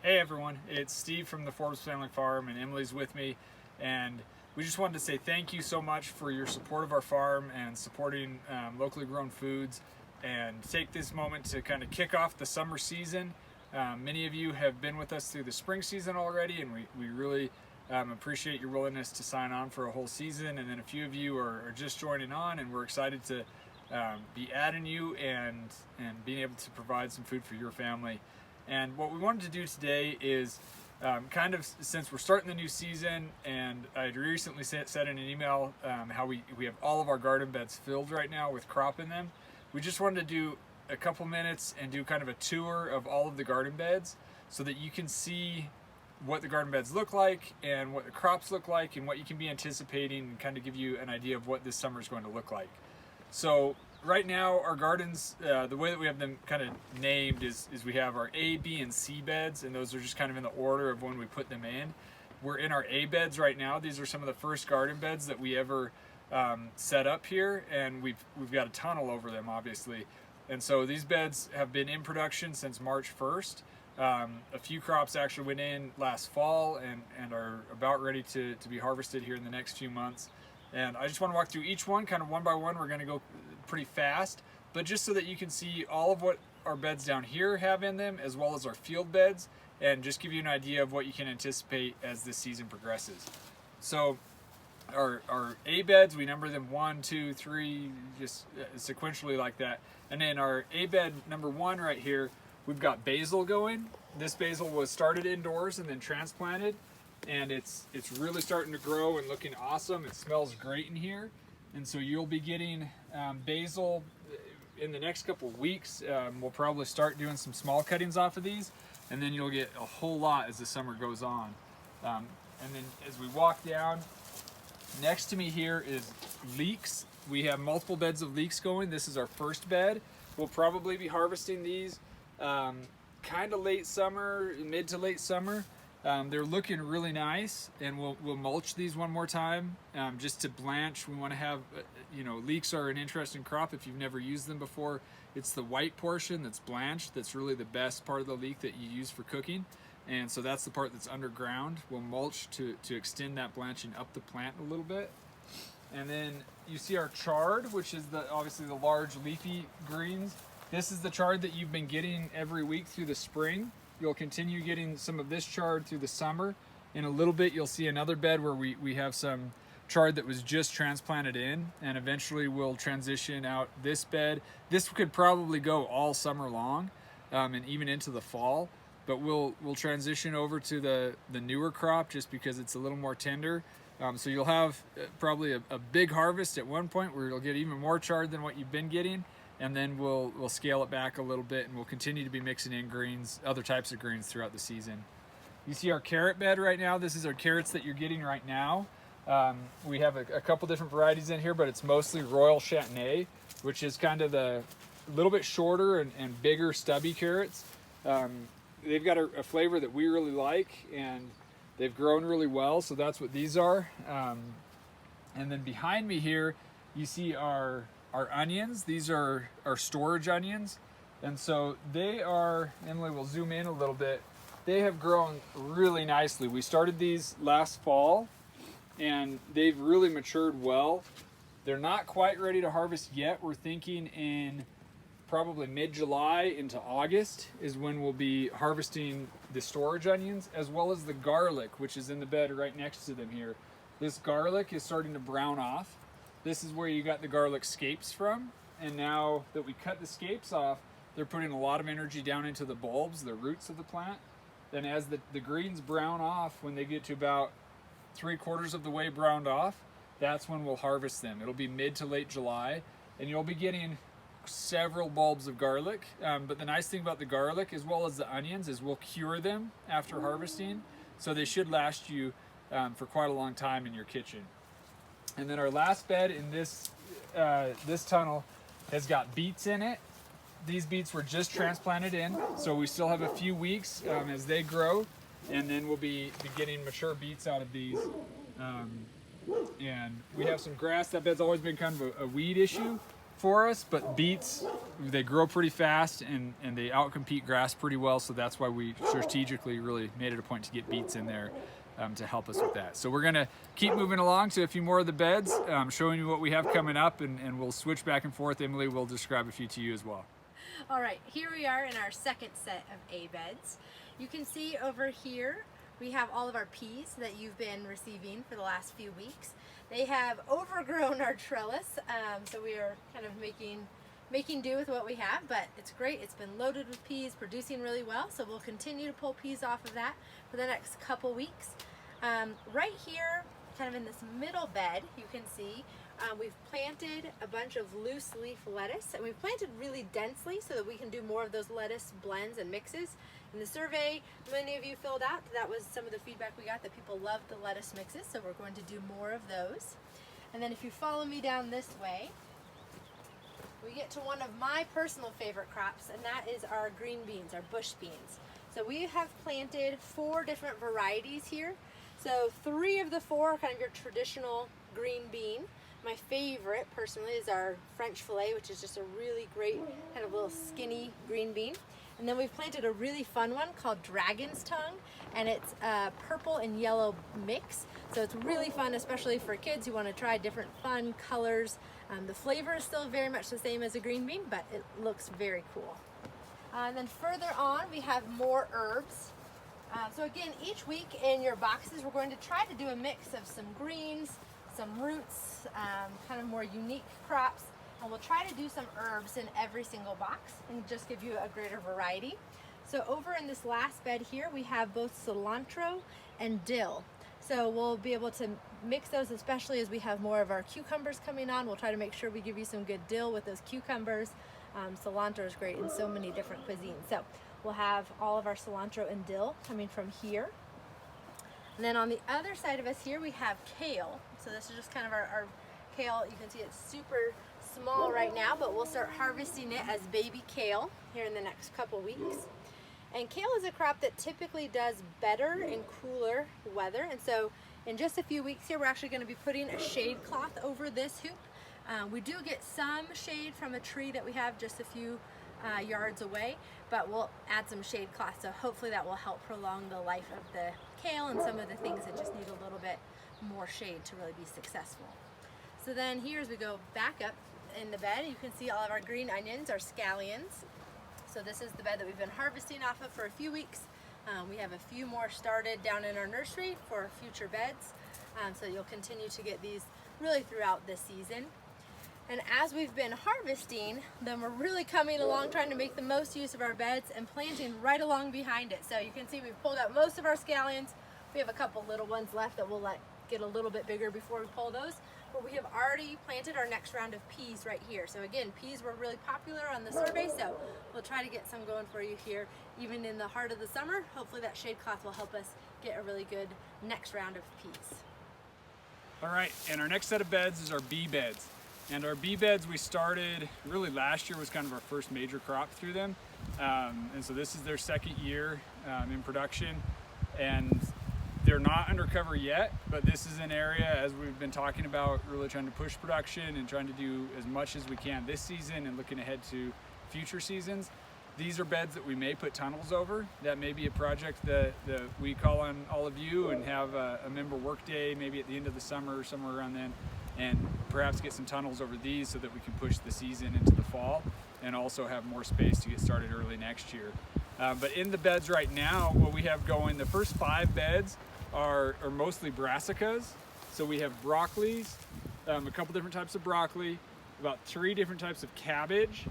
Hey everyone, it's Steve from the Forbes Family Farm, and Emily's with me, and we just wanted to say thank you so much for your support of our farm and supporting locally grown foods, and take this moment to kind of kick off the summer season. Many of you have been with us through the spring season already, and we really appreciate your willingness to sign on for a whole season, and then a few of you are just joining on, and we're excited to be adding you and being able to provide some food for your family. And what we wanted to do today is kind of, since we're starting the new season, and I recently said in an email how we have all of our garden beds filled right now with crop in them. We just wanted to do a couple minutes and do kind of a tour of all of the garden beds so that you can see what the garden beds look like and what the crops look like and what you can be anticipating, and kind of give you an idea of what this summer is going to look like. So right now our gardens, the way that we have them kind of named is we have our A, B, and C beds, and those are just kind of in the order of when we put them in. We're in our A beds right now. These are some of the first garden beds that we ever set up here, and we've got a tunnel over them, obviously. And so these beds have been in production since March 1st. A few crops actually went in last fall and are about ready to be harvested here in the next few months. And I just want to walk through each one kind of one by one. We're going to go pretty fast, but just so that you can see all of what our beds down here have in them, as well as our field beds, and just give you an idea of what you can anticipate as this season progresses. So our A beds, we number them 1, 2, 3, just sequentially like that. And then our A bed number 1 right here, we've got basil going. This basil was started indoors and then transplanted, and it's really starting to grow and looking awesome. It smells great in here, and so you'll be getting basil in the next couple of weeks. We'll probably start doing some small cuttings off of these, and then you'll get a whole lot as the summer goes on. And then as we walk down, next to me here is leeks. We have multiple beds of leeks going. This is our first bed. We'll probably be harvesting these kind of late summer, mid to late summer. They're looking really nice, and we'll mulch these one more time just to blanch. We want to have, leeks are an interesting crop if you've never used them before. It's the white portion that's blanched that's really the best part of the leek that you use for cooking, and so that's the part that's underground. We'll mulch to extend that blanching up the plant a little bit. And then you see our chard, which is obviously the large leafy greens. This is the chard that you've been getting every week through the spring. You'll continue getting some of this chard through the summer. In a little bit, you'll see another bed where we have some chard that was just transplanted in, and eventually we'll transition out this bed. This could probably go all summer long and even into the fall, but we'll transition over to the newer crop just because it's a little more tender. So you'll have probably a big harvest at one point where you'll get even more chard than what you've been getting. And then we'll scale it back a little bit, and we'll continue to be mixing in greens, other types of greens throughout the season. You see our carrot bed right now. This is our carrots that you're getting right now. We have a couple different varieties in here, but it's mostly Royal Châtenay, which is kind of the little bit shorter and bigger stubby carrots. They've got a flavor that we really like, and they've grown really well, so that's what these are. And then behind me here, you see our onions. These are our storage onions, and so they are, Emily will zoom in a little bit, they have grown really nicely. We started these last fall, and they've really matured well. They're not quite ready to harvest yet. We're thinking in probably mid-July into August is when we'll be harvesting the storage onions, as well as the garlic, which is in the bed right next to them here. This garlic is starting to brown off. This is where you got the garlic scapes from, and now that we cut the scapes off, they're putting a lot of energy down into the bulbs, the roots of the plant. Then as the greens brown off, when they get to about 3/4 of the way browned off, that's when we'll harvest them. It'll be mid to late July, and you'll be getting several bulbs of garlic. But the nice thing about the garlic, as well as the onions, is we'll cure them after harvesting, so they should last you for quite a long time in your kitchen. And then our last bed in this tunnel has got beets in it. These beets were just transplanted in, so we still have a few weeks as they grow, and then we'll be getting mature beets out of these. And we have some grass. That bed's always been kind of a weed issue, for us, but beets, they grow pretty fast and they outcompete grass pretty well, so that's why we strategically really made it a point to get beets in there to help us with that. So we're gonna keep moving along to a few more of the beds, showing you what we have coming up, and we'll switch back and forth. Emily will describe a few to you as well. All right, here we are in our second set of A beds. You can see over here we have all of our peas that you've been receiving for the last few weeks. They have overgrown our trellis, so we are kind of making do with what we have, but it's great. It's been loaded with peas, producing really well, so we'll continue to pull peas off of that for the next couple weeks. Right here, kind of in this middle bed, you can see we've planted a bunch of loose leaf lettuce, and we've planted really densely so that we can do more of those lettuce blends and mixes. In the survey many of you filled out, that was some of the feedback we got, that people loved the lettuce mixes, so we're going to do more of those. And then if you follow me down this way, we get to one of my personal favorite crops, and that is our green beans, our bush beans. So we have planted 4 different varieties here. So 3 of the 4 are kind of your traditional green bean. My favorite personally is our French fillet, which is just a really great kind of little skinny green bean. And then we've planted a really fun one called Dragon's Tongue, and it's a purple and yellow mix. So it's really fun, especially for kids who want to try different fun colors. The flavor is still very much the same as a green bean, but it looks very cool. And then further on, we have more herbs. So again, each week in your boxes, we're going to try to do a mix of some greens, some roots, kind of more unique crops, and we'll try to do some herbs in every single box and just give you a greater variety. So over in this last bed here, we have both cilantro and dill. So we'll be able to mix those, especially as we have more of our cucumbers coming on. We'll try to make sure we give you some good dill with those cucumbers. Cilantro is great in so many different cuisines. So we'll have all of our cilantro and dill coming from here. And then on the other side of us here, we have kale. So this is just kind of our kale. You can see it's super small right now, but we'll start harvesting it as baby kale here in the next couple weeks. And kale is a crop that typically does better in cooler weather. And so in just a few weeks here, we're actually going to be putting a shade cloth over this hoop. We do get some shade from a tree that we have just a few yards away, but we'll add some shade cloth, so hopefully that will help prolong the life of the kale and some of the things that just need a little bit more shade to really be successful. So then here, as we go back up in the bed, you can see all of our green onions, our scallions. So this is the bed that we've been harvesting off of for a few weeks. We have a few more started down in our nursery for future beds, so you'll continue to get these really throughout this season. And as we've been harvesting, then we're really coming along trying to make the most use of our beds and planting right along behind it. So you can see we've pulled out most of our scallions. We have a couple little ones left that we'll let get a little bit bigger before we pull those. But we have already planted our next round of peas right here. So again, peas were really popular on the survey, so we'll try to get some going for you here, even in the heart of the summer. Hopefully that shade cloth will help us get a really good next round of peas. All right, and our next set of beds is our bee beds. And our bee beds we started, really last year was kind of our first major crop through them. And so this is their second year in production. And they're not undercover yet, but this is an area, as we've been talking about, really trying to push production and trying to do as much as we can this season and looking ahead to future seasons. These are beds that we may put tunnels over. That may be a project that we call on all of you and have a member work day maybe at the end of the summer or somewhere around then, and perhaps get some tunnels over these so that we can push the season into the fall and also have more space to get started early next year. But in the beds right now, what we have going, the first 5 beds are mostly brassicas. So we have broccolis, a couple different types of broccoli, about 3 different types of cabbage,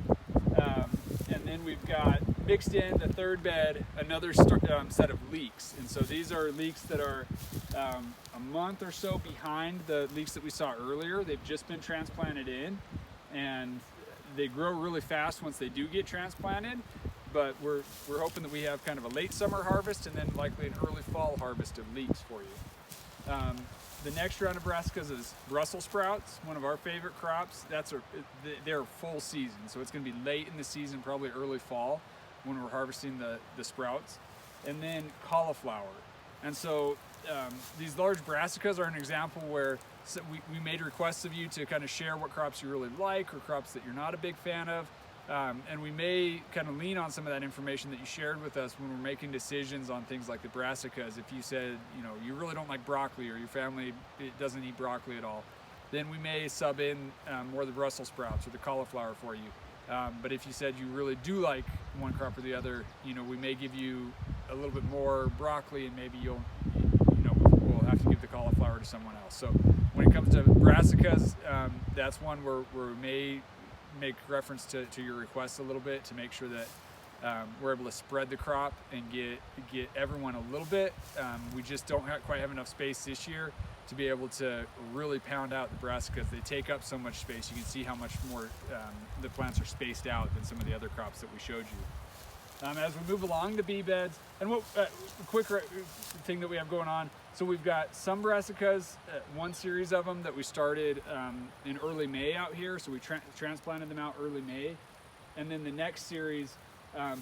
and then we've got mixed in the third bed another set of leeks. And so these are leeks that are a month or so behind the leeks that we saw earlier. They've just been transplanted in, and they grow really fast once they do get transplanted. But we're hoping that we have kind of a late summer harvest and then likely an early fall harvest of leeks for you. The next round of brassicas is Brussels sprouts, one of our favorite crops. They're full season, so it's going to be late in the season, probably early fall, when we're harvesting the sprouts. And then cauliflower. And so these large brassicas are an example where we made requests of you to kind of share what crops you really like or crops that you're not a big fan of. And we may kind of lean on some of that information that you shared with us when we're making decisions on things like the brassicas. If you said, you know, you really don't like broccoli or your family doesn't eat broccoli at all, then we may sub in more of the Brussels sprouts or the cauliflower for you. But if you said you really do like one crop or the other, you know, we may give you a little bit more broccoli and maybe we'll have to give the cauliflower to someone else. So when it comes to brassicas, that's one where we may make reference to your requests a little bit to make sure that we're able to spread the crop and get everyone a little bit. We just don't quite have enough space this year to be able to really pound out the brassicas. They take up so much space. You can see how much more the plants are spaced out than some of the other crops that we showed you. As we move along the bee beds, and what quick thing that we have going on, so we've got some brassicas, one series of them that we started in early May out here, so we transplanted them out early May, and then the next series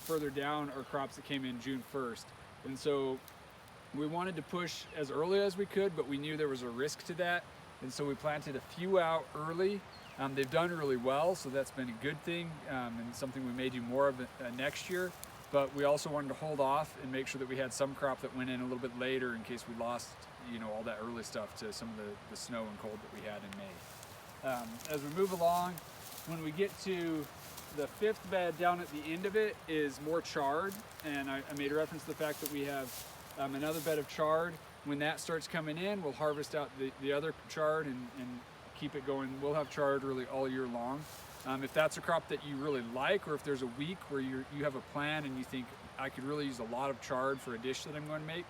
further down are crops that came in June 1st. And so we wanted to push as early as we could, but we knew there was a risk to that, and so we planted a few out early. They've done really well, so that's been a good thing, and something we may do more of next year. But we also wanted to hold off and make sure that we had some crop that went in a little bit later in case we lost, you know, all that early stuff to some of the snow and cold that we had in May. As we move along, when we get to the fifth bed, down at the end of it is more chard, and I made a reference to the fact that we have another bed of chard. When that starts coming in, we'll harvest out the other chard and keep it going. We'll have chard really all year long. If that's a crop that you really like, or if there's a week where you have a plan and you think I could really use a lot of chard for a dish that I'm going to make,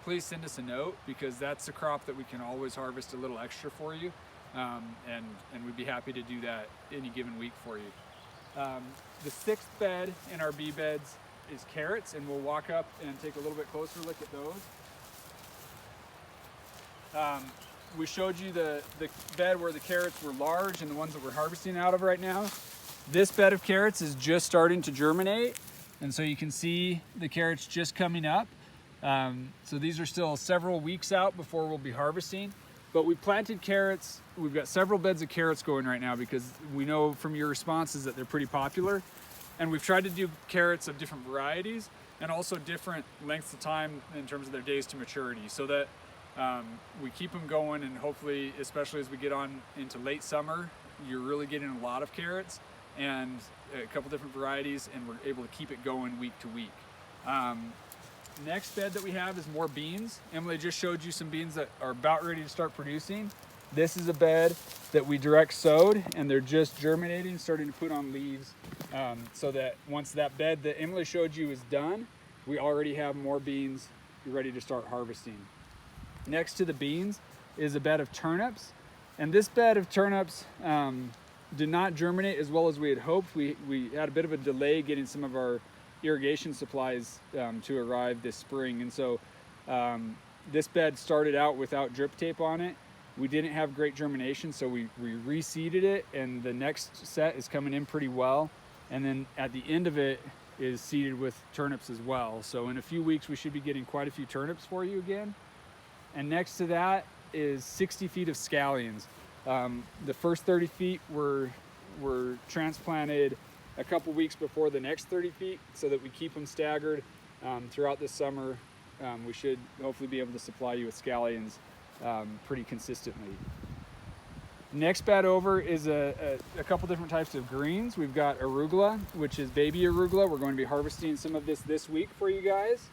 please send us a note, because that's a crop that we can always harvest a little extra for you, and we'd be happy to do that any given week for you. The sixth bed in our bee beds is carrots, and we'll walk up and take a little bit closer look at those. We showed you the bed where the carrots were large and the ones that we're harvesting out of right now. This bed of carrots is just starting to germinate, and so you can see the carrots just coming up. So these are still several weeks out before we'll be harvesting, but we planted carrots. We've got several beds of carrots going right now because we know from your responses that they're pretty popular, and we've tried to do carrots of different varieties and also different lengths of time in terms of their days to maturity, so that we keep them going, and hopefully, especially as we get on into late summer, you're really getting a lot of carrots and a couple different varieties, and we're able to keep it going week to week. Next bed that we have is more beans. Emily just showed you some beans that are about ready to start producing. This is a bed that we direct sowed, and they're just germinating, starting to put on leaves, so that once that bed that Emily showed you is done, we already have more beans ready to start harvesting. Next to the beans is a bed of turnips, and this bed of turnips did not germinate as well as we had hoped. We had a bit of a delay getting some of our irrigation supplies to arrive this spring, and so this bed started out without drip tape on it. We didn't have great germination, so we reseeded it, and the next set is coming in pretty well, and then at the end of it is seeded with turnips as well. So in a few weeks we should be getting quite a few turnips for you again. And next to that is 60 feet of scallions. The first 30 feet were transplanted a couple weeks before the next 30 feet so that we keep them staggered throughout this summer. We should hopefully be able to supply you with scallions pretty consistently. Next bed over is a couple different types of greens. We've got arugula, which is baby arugula. We're going to be harvesting some of this week for you guys.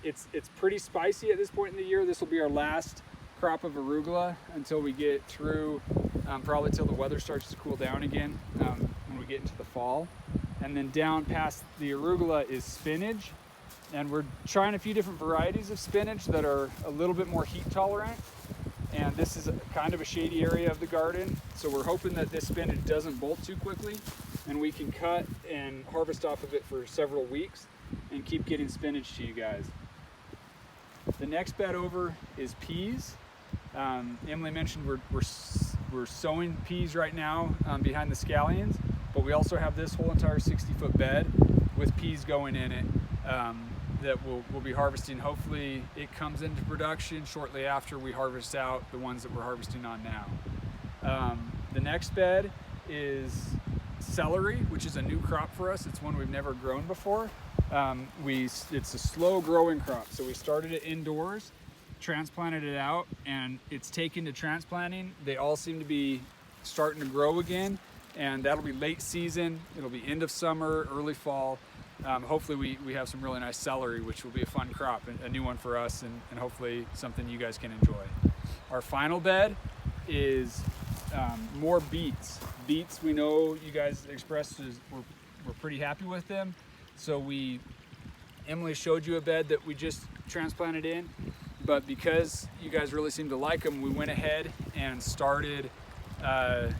It's pretty spicy at this point in the year. This will be our last crop of arugula until we get through, probably till the weather starts to cool down again when we get into the fall. And then down past the arugula is spinach, and we're trying a few different varieties of spinach that are a little bit more heat tolerant. And this is kind of a shady area of the garden, so we're hoping that this spinach doesn't bolt too quickly, and we can cut and harvest off of it for several weeks and keep getting spinach to you guys. The next bed over is peas. Emily mentioned we're sowing peas right now behind the scallions, but we also have this whole entire 60-foot bed with peas going in it. that we'll be harvesting. Hopefully it comes into production shortly after we harvest out the ones that we're harvesting on now. The next bed is celery, which is a new crop for us. It's one we've never grown before. It's a slow growing crop, so we started it indoors, transplanted it out, and it's taken to transplanting. They all seem to be starting to grow again, and that'll be late season. It'll be end of summer, early fall. Hopefully we have some really nice celery, which will be a fun crop, a new one for us, and hopefully something you guys can enjoy. Our final bed is more beets. Beets, we know you guys expressed we're pretty happy with them. So Emily showed you a bed that we just transplanted in, but because you guys really seem to like them, we went ahead and started a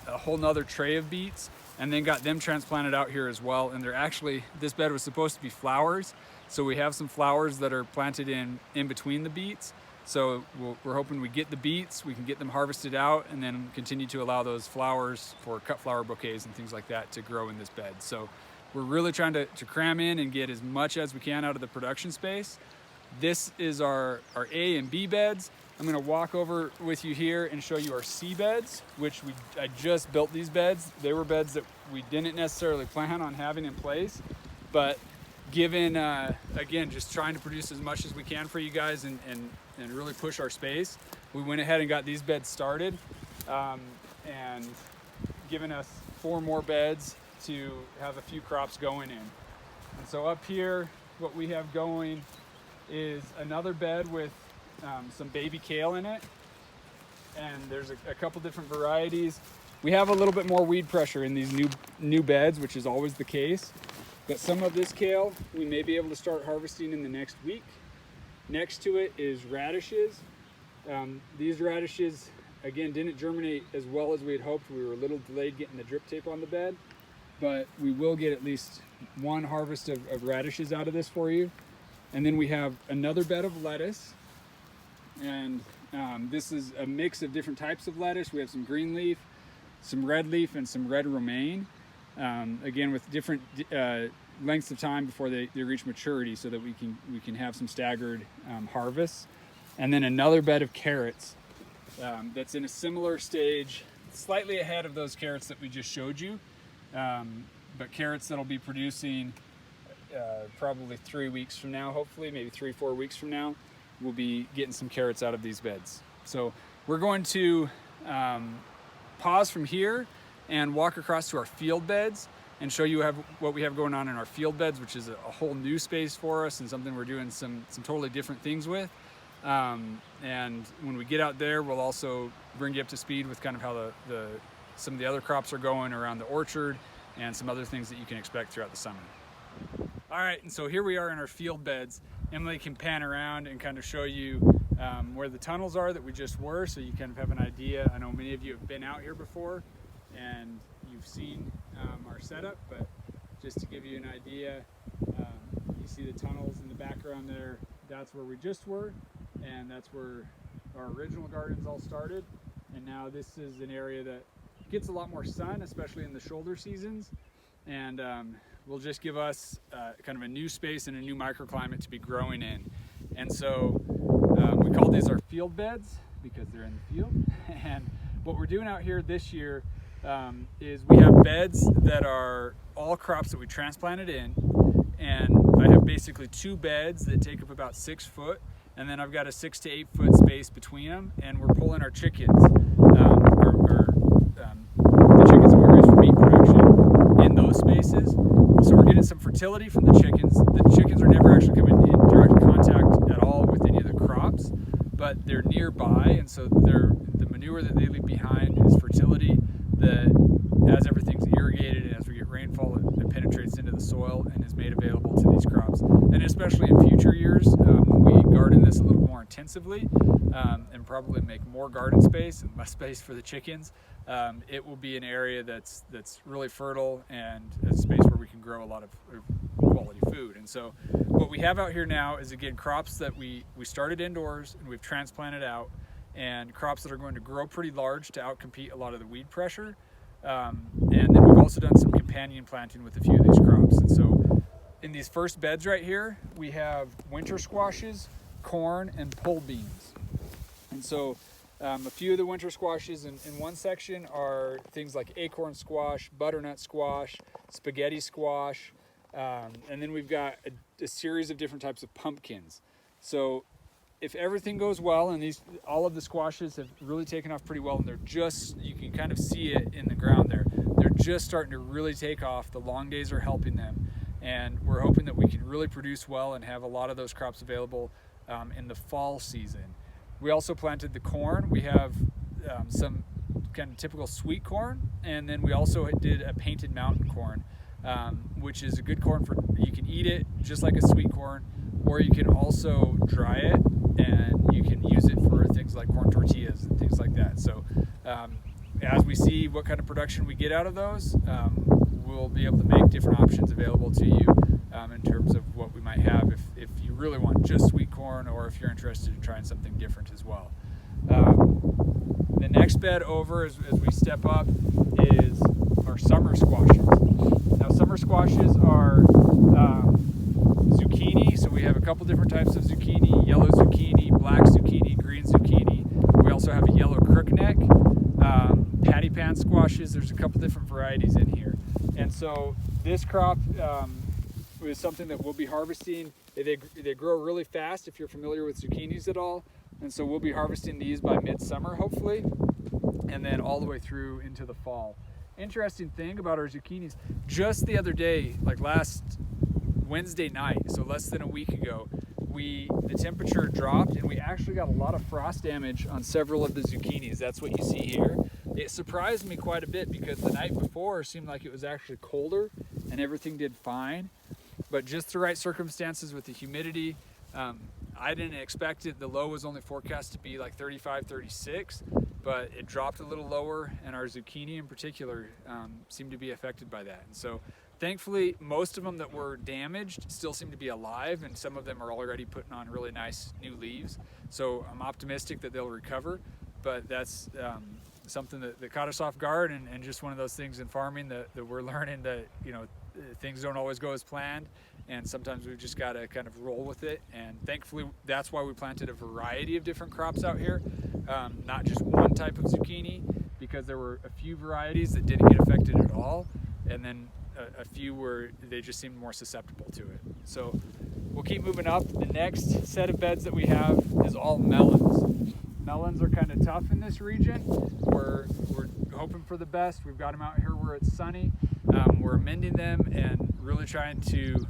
whole nother tray of beets, and then got them transplanted out here as well. And they're actually, this bed was supposed to be flowers, so we have some flowers that are planted in between the beets. So we're hoping we get the beets, we can get them harvested out, and then continue to allow those flowers for cut flower bouquets and things like that to grow in this bed. So we're really trying to cram in and get as much as we can out of the production space. This is our A and B beds. I'm gonna walk over with you here and show you our C beds, which I just built these beds. They were beds that we didn't necessarily plan on having in place, but given, again, just trying to produce as much as we can for you guys and really push our space, we went ahead and got these beds started, and given us 4 more beds to have a few crops going in. And so up here, what we have going is another bed with some baby kale in it, and there's a couple different varieties. We have a little bit more weed pressure in these new beds, which is always the case, but some of this kale we may be able to start harvesting in the next week. Next to it is radishes. These radishes, again, didn't germinate as well as we had hoped. We were a little delayed getting the drip tape on the bed, but we will get at least one harvest of radishes out of this for you. And then we have another bed of lettuce, and this is a mix of different types of lettuce. We have some green leaf, some red leaf, and some red romaine, again with different lengths of time before they reach maturity, so that we can have some staggered harvests. And then another bed of carrots that's in a similar stage, slightly ahead of those carrots that we just showed you, but carrots that'll be producing probably 3 weeks from now, hopefully, maybe 3-4 weeks from now, we'll be getting some carrots out of these beds. So we're going to pause from here and walk across to our field beds and show you what we have going on in our field beds, which is a whole new space for us and something we're doing some totally different things with. And when we get out there, we'll also bring you up to speed with kind of how some of the other crops are going around the orchard and some other things that you can expect throughout the summer. All right, and so here we are in our field beds. Emily can pan around and kind of show you where the tunnels are that we just were, so you kind of have an idea. I know many of you have been out here before and you've seen our setup, but just to give you an idea, you see the tunnels in the background there. That's where we just were, and that's where our original gardens all started. And now this is an area that gets a lot more sun, especially in the shoulder seasons, and will just give us kind of a new space and a new microclimate to be growing in. And so we call these our field beds because they're in the field. And what we're doing out here this year is we have beds that are all crops that we transplanted in, and I have basically 2 beds that take up about 6 foot, and then I've got a 6 to 8 foot space between them, and we're pulling our chickens, the chickens that we raise for meat production, in those spaces. So we're getting some fertility from the chickens. The chickens are never actually coming in direct contact at all with any of the crops, but they're nearby, and so the manure that they leave behind is fertility that, as everything's irrigated and as we get rainfall, it penetrates into the soil and is made available to these crops. And especially in future years, when we garden this a little more intensively and probably make more garden space and less space for the chickens, it will be an area that's really fertile and a space where we can grow a lot of quality food. And so what we have out here now is, again, crops that we started indoors and we've transplanted out, and crops that are going to grow pretty large to outcompete a lot of the weed pressure. And then we've also done some companion planting with a few of these crops. And so in these first beds right here, we have winter squashes, corn, and pole beans. And so a few of the winter squashes in one section are things like acorn squash, butternut squash, spaghetti squash, and then we've got a series of different types of pumpkins. So if everything goes well, and all of the squashes have really taken off pretty well, and they're just, you can kind of see it in the ground there, they're just starting to really take off. The long days are helping them, and we're hoping that we can really produce well and have a lot of those crops available in the fall season. We also planted the corn. We have some kind of typical sweet corn, and then we also did a painted mountain corn, which is a good corn for, you can eat it just like a sweet corn, or you can also dry it and you can use it for things like corn tortillas and things like that. So as we see what kind of production we get out of those, we'll be able to make different options available to you in terms of what we might have if you really want just sweet corn, or if you're interested in trying something different as well. The next bed over as we step up is our summer squashes. Now summer squashes are zucchini, so we have a couple different types of zucchini: yellow zucchini, black zucchini, green zucchini. We also have a yellow crookneck, patty pan squashes. There's a couple different varieties in here. And so this crop is something that we'll be harvesting. They grow really fast if you're familiar with zucchinis at all. And so we'll be harvesting these by midsummer, hopefully, and then all the way through into the fall. Interesting thing about our zucchinis, just the other day, like last Wednesday night, so less than a week ago, the temperature dropped and we actually got a lot of frost damage on several of the zucchinis. That's what you see here. It surprised me quite a bit because the night before seemed like it was actually colder and everything did fine, but just the right circumstances with the humidity. I didn't expect it. The low was only forecast to be like 35, 36, but it dropped a little lower, and our zucchini in particular seemed to be affected by that. And so thankfully, most of them that were damaged still seem to be alive, and some of them are already putting on really nice new leaves. So I'm optimistic that they'll recover, but that's something that caught us off guard, and just one of those things in farming that we're learning that, things don't always go as planned, and sometimes we've just got to kind of roll with it. And thankfully, that's why we planted a variety of different crops out here, not just one type of zucchini, because there were a few varieties that didn't get affected at all, and then a few where they just seemed more susceptible to it. So we'll keep moving up. The next set of beds that we have is all melons. Melons are kind of tough in this region. We're hoping for the best. We've got them out here where it's sunny. We're amending them and really trying to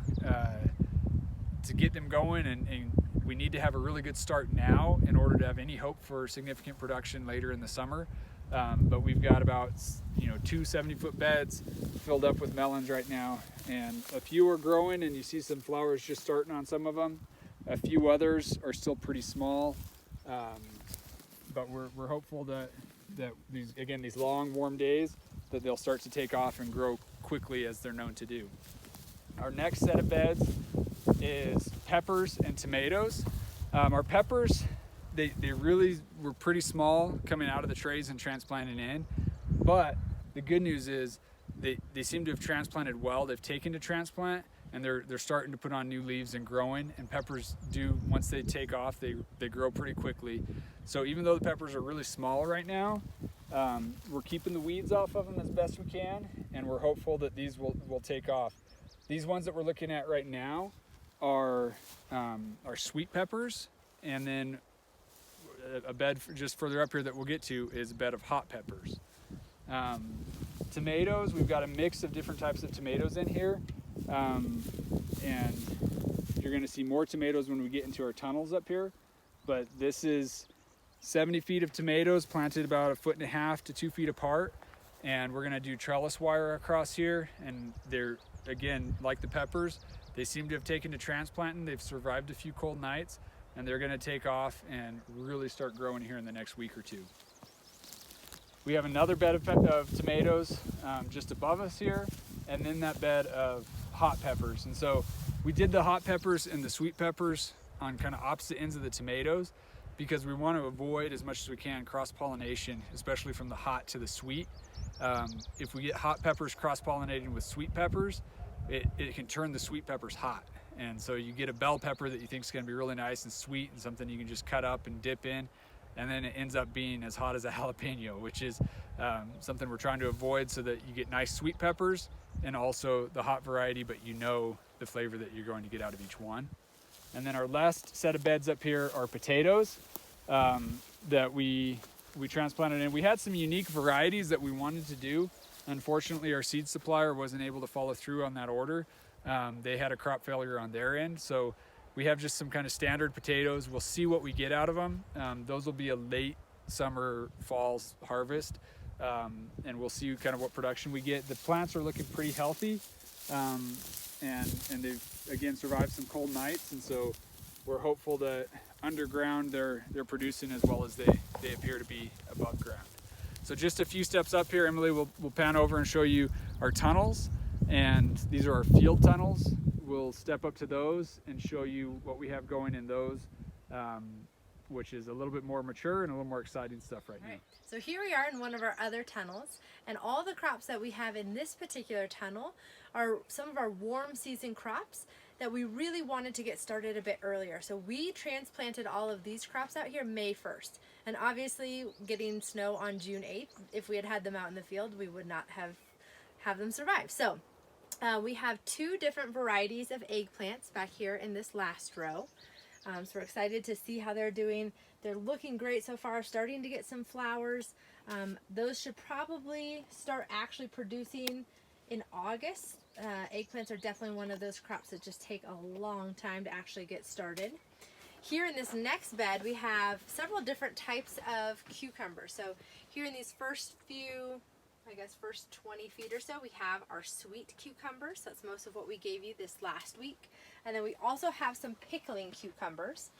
get them going, and we need to have a really good start now in order to have any hope for significant production later in the summer. But we've got about 2 70-foot beds filled up with melons right now, and a few are growing, and you see some flowers just starting on some of them. A few others are still pretty small, but we're hopeful that these long warm days, that they'll start to take off and grow quickly as they're known to do. Our next set of beds is peppers and tomatoes. Our peppers, they really were pretty small coming out of the trays and transplanting in, but the good news is they seem to have transplanted well. They've taken to transplant, and they're starting to put on new leaves and growing. And peppers do, once they take off, they grow pretty quickly. So even though the peppers are really small right now, we're keeping the weeds off of them as best we can, and we're hopeful that these will take off. These ones that we're looking at right now are sweet peppers, and then a bed just further up here that we'll get to is a bed of hot peppers. Tomatoes, we've got a mix of different types of tomatoes in here, and you're going to see more tomatoes when we get into our tunnels up here, but this is 70 feet of tomatoes planted about 1.5 to 2 feet apart, and we're going to do trellis wire across here. And they're, again, like the peppers, they seem to have taken to transplanting. They've survived a few cold nights, and they're going to take off and really start growing here in the next week or two. We have another bed of tomatoes just above us here, and then that bed of hot peppers. And so we did the hot peppers and the sweet peppers on kind of opposite ends of the tomatoes, because we want to avoid as much as we can cross-pollination, especially from the hot to the sweet. If we get hot peppers cross-pollinating with sweet peppers, it can turn the sweet peppers hot. And so you get a bell pepper that you think is going to be really nice and sweet and something you can just cut up and dip in, and then it ends up being as hot as a jalapeno, which is something we're trying to avoid, so that you get nice sweet peppers and also the hot variety, but you know the flavor that you're going to get out of each one. And then our last set of beds up here are potatoes that we transplanted in. We had some unique varieties that we wanted to do. Unfortunately, our seed supplier wasn't able to follow through on that order. They had a crop failure on their end, so we have just some kind of standard potatoes. We'll see what we get out of them. Those will be a late summer, fall harvest, and we'll see kind of what production we get. The plants are looking pretty healthy, and they've again survived some cold nights, and so we're hopeful that underground they're producing as well as they appear to be above ground. So just a few steps up here, Emily will pan over and show you our tunnels, and these are our field tunnels. We'll step up to those and show you what we have going in those, which is a little bit more mature and a little more exciting stuff right now. So here we are in one of our other tunnels, and all the crops that we have in this particular tunnel are some of our warm season crops that we really wanted to get started a bit earlier. So we transplanted all of these crops out here May 1st. And obviously getting snow on June 8th, if we had had them out in the field, we would not have them survive. So we have two different varieties of eggplants back here in this last row. So we're excited to see how they're doing. They're looking great so far, starting to get some flowers. Those should probably start actually producing in August. Eggplants are definitely one of those crops that just take a long time to actually get started. Here in this next bed, we have several different types of cucumbers. So here in these first few, I guess first 20 feet or so, we have our sweet cucumbers. That's most of what we gave you this last week. And then we also have some pickling cucumbers.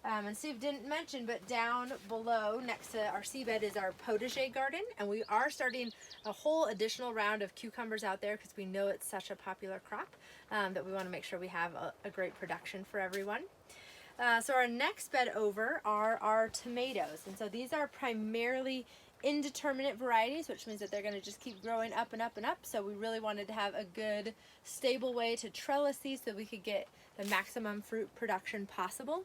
And Steve didn't mention, but down below next to our seabed is our potager garden, and we are starting a whole additional round of cucumbers out there because we know it's such a popular crop that we want to make sure we have a great production for everyone. So our next bed over are our tomatoes, and so these are primarily indeterminate varieties, which means that they're going to just keep growing up and up and up. So we really wanted to have a good stable way to trellis these so we could get the maximum fruit production possible.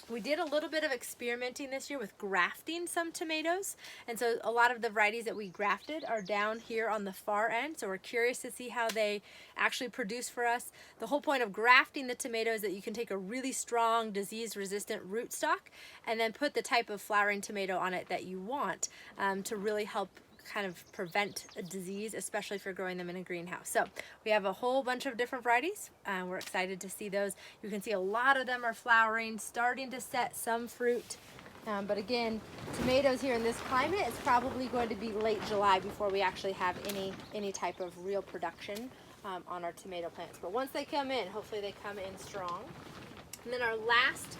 We did a little bit of experimenting this year with grafting some tomatoes, and so a lot of the varieties that we grafted are down here on the far end, so we're curious to see how they actually produce for us. The whole point of grafting the tomato is that you can take a really strong disease-resistant rootstock and then put the type of flowering tomato on it that you want to really help kind of prevent a disease, especially if you're growing them in a greenhouse. So we have a whole bunch of different varieties. We're excited to see those. You can see a lot of them are flowering, starting to set some fruit. But again, tomatoes here in this climate, it's probably going to be late July before we actually have any type of real production on our tomato plants. But once they come in, hopefully they come in strong. And then our last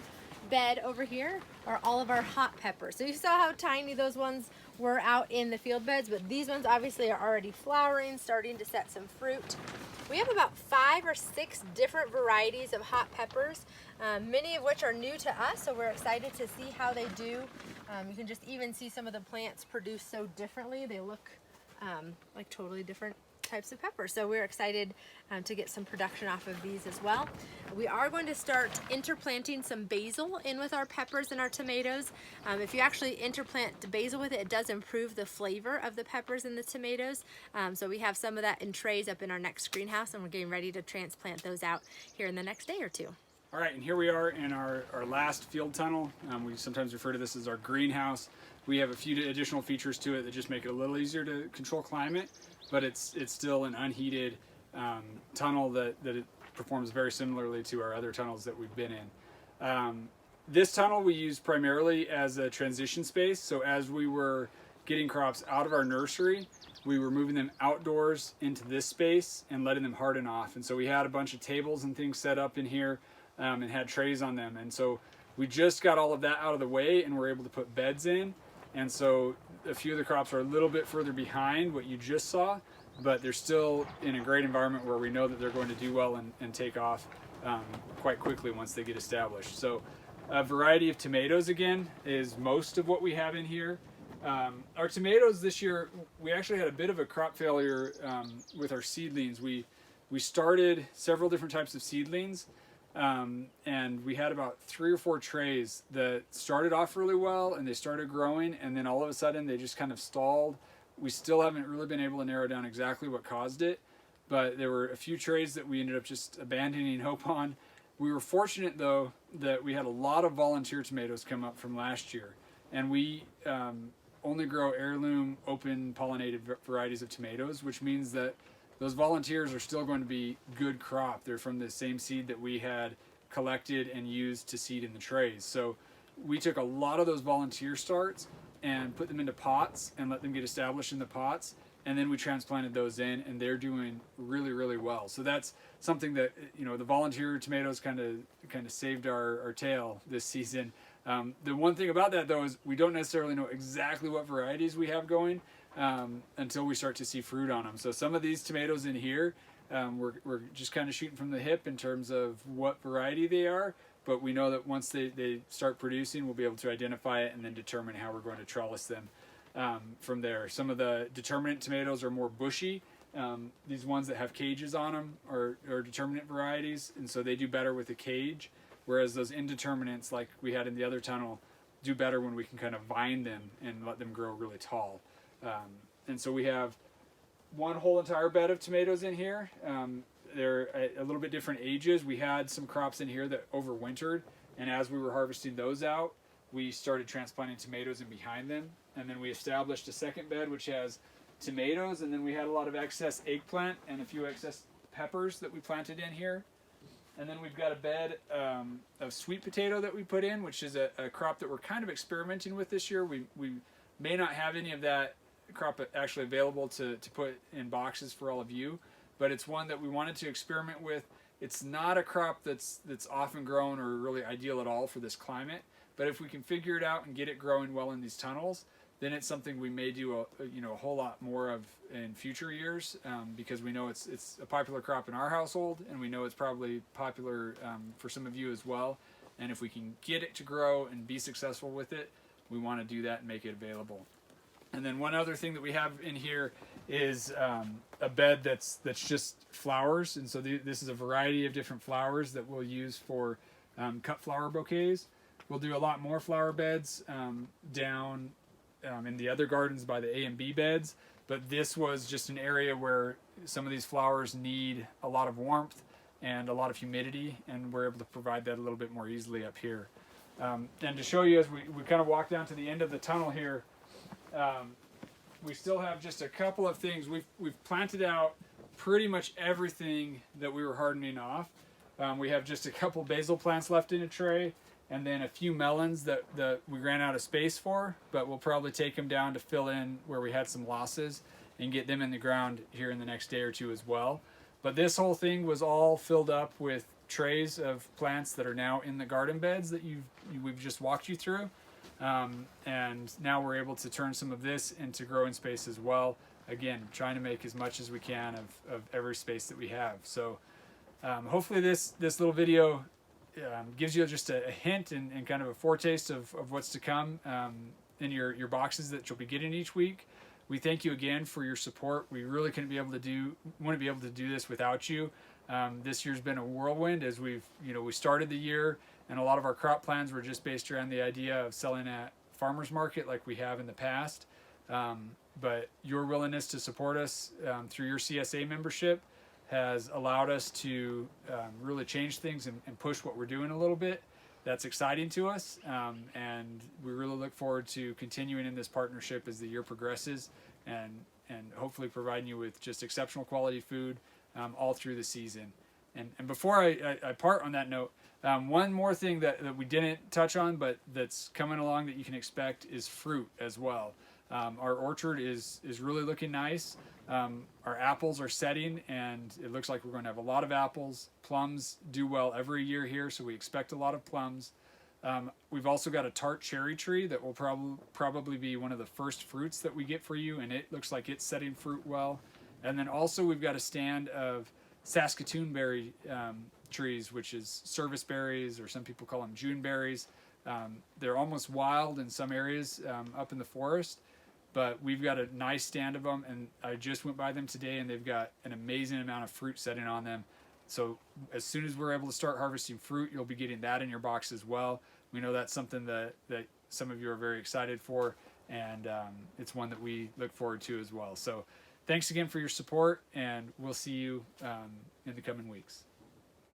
bed over here are all of our hot peppers. So you saw how tiny those ones were out in the field beds, but these ones obviously are already flowering, starting to set some fruit. We have about 5 or 6 different varieties of hot peppers, many of which are new to us, so we're excited to see how they do. You can just even see some of the plants produce so differently. They look like totally different types of peppers. So we're excited to get some production off of these as well. We are going to start interplanting some basil in with our peppers and our tomatoes. If you actually interplant basil with it, it does improve the flavor of the peppers and the tomatoes. So we have some of that in trays up in our next greenhouse, and we're getting ready to transplant those out here in the next day or two. All right, and here we are in our last field tunnel. We sometimes refer to this as our greenhouse. We have a few additional features to it that just make it a little easier to control climate, but it's still an unheated tunnel that it performs very similarly to our other tunnels that we've been in. This tunnel we use primarily as a transition space. So as we were getting crops out of our nursery, we were moving them outdoors into this space and letting them harden off. And so we had a bunch of tables and things set up in here and had trays on them. And so we just got all of that out of the way and we're able to put beds in. And so a few of the crops are a little bit further behind what you just saw, but they're still in a great environment where we know that they're going to do well and take off quite quickly once they get established. So a variety of tomatoes again is most of what we have in here. Our tomatoes this year, we actually had a bit of a crop failure with our seedlings. We we started several different types of seedlings, and we had about 3 or 4 trays that started off really well and they started growing, and then all of a sudden they just kind of stalled. We still haven't really been able to narrow down exactly what caused it, but there were a few trays that we ended up just abandoning hope on. We were fortunate though that we had a lot of volunteer tomatoes come up from last year, and we only grow heirloom open pollinated varieties of tomatoes, which means that those volunteers are still going to be good crop. They're from the same seed that we had collected and used to seed in the trays. So we took a lot of those volunteer starts and put them into pots and let them get established in the pots, and then we transplanted those in, and they're doing really, really well. So that's something that, you know, the volunteer tomatoes kind of saved our tail this season. The one thing about that though is we don't necessarily know exactly what varieties we have going until we start to see fruit on them. So some of these tomatoes in here, we're just kind of shooting from the hip in terms of what variety they are, but we know that once they start producing, we'll be able to identify it and then determine how we're going to trellis them from there. Some of the determinate tomatoes are more bushy. These ones that have cages on them are determinate varieties, and so they do better with a cage, whereas those indeterminates, like we had in the other tunnel, do better when we can kind of vine them and let them grow really tall. And so we have one whole entire bed of tomatoes in here. They're a little bit different ages. We had some crops in here that overwintered, and as we were harvesting those out, we started transplanting tomatoes in behind them, and then we established a second bed which has tomatoes, and then we had a lot of excess eggplant and a few excess peppers that we planted in here. And then we've got a bed of sweet potato that we put in, which is a crop that we're kind of experimenting with this year. We may not have any of that crop actually available to put in boxes for all of you, but it's one that we wanted to experiment with. It's not a crop that's often grown or really ideal at all for this climate, but if we can figure it out and get it growing well in these tunnels, then it's something we may do a whole lot more of in future years, because we know it's a popular crop in our household, and we know it's probably popular for some of you as well. And if we can get it to grow and be successful with it, we want to do that and make it available. And then one other thing that we have in here is a bed that's just flowers, and so this is a variety of different flowers that we'll use for cut flower bouquets. We'll do a lot more flower beds down in the other gardens by the A and B beds, but this was just an area where some of these flowers need a lot of warmth and a lot of humidity, and we're able to provide that a little bit more easily up here. And to show you as we kind of walk down to the end of the tunnel here, we still have just a couple of things. We've planted out pretty much everything that we were hardening off. We have just a couple basil plants left in a tray, and then a few melons that we ran out of space for, but we'll probably take them down to fill in where we had some losses and get them in the ground here in the next day or two as well. But this whole thing was all filled up with trays of plants that are now in the garden beds that we've just walked you through. And now we're able to turn some of this into growing space as well. Again, trying to make as much as we can of every space that we have. So hopefully this little video gives you just a hint and kind of a foretaste of what's to come in your boxes that you'll be getting each week. We thank you again for your support. We really wouldn't be able to do this without you. This year's been a whirlwind as we started the year, and a lot of our crop plans were just based around the idea of selling at farmers market like we have in the past. But your willingness to support us through your CSA membership has allowed us to really change things and push what we're doing a little bit. That's exciting to us, and we really look forward to continuing in this partnership as the year progresses, and hopefully providing you with just exceptional quality food all through the season. And before I part on that note, one more thing that we didn't touch on but that's coming along that you can expect is fruit as well. Our orchard is really looking nice. Our apples are setting, and it looks like we're going to have a lot of apples. Plums do well every year here, so we expect a lot of plums. We've also got a tart cherry tree that will probably be one of the first fruits that we get for you, and it looks like it's setting fruit well. And then also we've got a stand of Saskatoon berry trees, which is service berries, or some people call them June berries. They're almost wild in some areas up in the forest. but we've got a nice stand of them, and I just went by them today, and they've got an amazing amount of fruit setting on them. So as soon as we're able to start harvesting fruit, you'll be getting that in your box as well. We know that's something that some of you are very excited for, and it's one that we look forward to as well. So thanks again for your support, and we'll see you in the coming weeks.